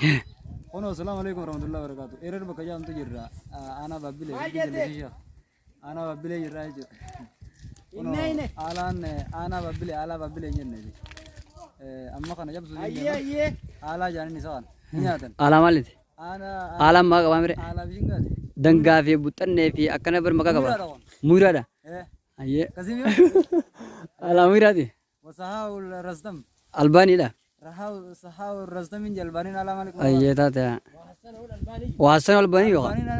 Kono assalamualaikum warahmatullahi wabarakatuh. Erer bakka jaamtu jirra. Ana babbile. Ana babbile jirra jechuudha. Kono alaan ana babbile jenne. Amma kana jabsu jenne. Ala jaanin isaan. Nyaatan. Ala malit. Ana Ala maga bamire. ala bishingaati. Dangaa fi buxannee fi akkana bar maka qaba. Muraadha. Ayyee. Kasimi. Ala muraati. Wasahawul rastam. Albaaniidha. Sahawul rastamin jalbanin ala malik. Ayyee taate. Waasan albaanii yoo. Albanin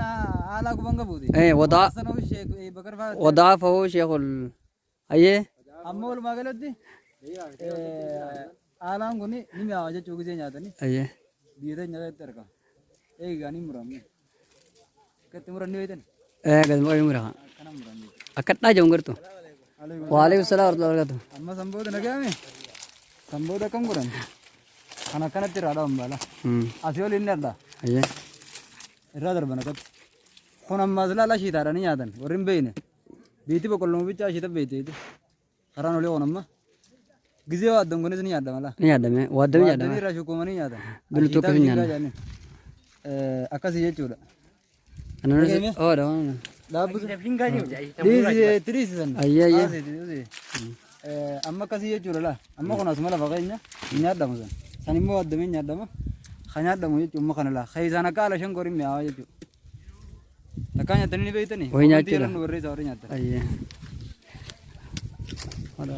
ala kubanga buuti. Wadaa. Sanawu sheek bakar faa. Wadaa fahoo sheekul. Ayyee. Amma walumaa galatti alaan kun ni mi'aawa jechuu gisee nyaatanii Ayyee. biyya teenya keessatti argama. Eegaa ni muramne. Akkatti muranni beektan Gad maqaa mura. akkana muranni. Akka dhaajamu gartu. Waalaikum salaam warahmatullahi wabarakatuh. Amma sanboota nagaame sanboota akkam godhan kan akkanatti irraa dhaban baala. Asii ol inni adda Ayyee. irraa darban akkatti. Kun ammaas laala shiitaadha ni nyaatan warri hin beekne. Biitti boqqolloo bichaa shiita beekteeti. Karaan olii oon amma. Gizee waaddan kunis ni nyaadda mala. Ni nyaadame. Waaddamee Waaddanii nyaadame. irraa shukumanii nyaatan. Dultuu akkasii Ashiitaa nyaanna. bishingaa akkasii jechuudha. Ananas. Oh dah mana? Daabbusa. Tiriisisan. Ayyee ayyee. Amma akkasii jechuudha laa. Amma kun asuma lafa keenya hin nyaadhamu san. San immoo waaddamee nyaadhama. Kan nyaadhamu jechuudha amma kana laa. Isaan akka ala shan qorin mi'aawa jechuudha. Takkaa nyaatanii ni beektanii. Wayii nyaachuudha. Warri isaa warri nyaatan. Ayyee. Ada.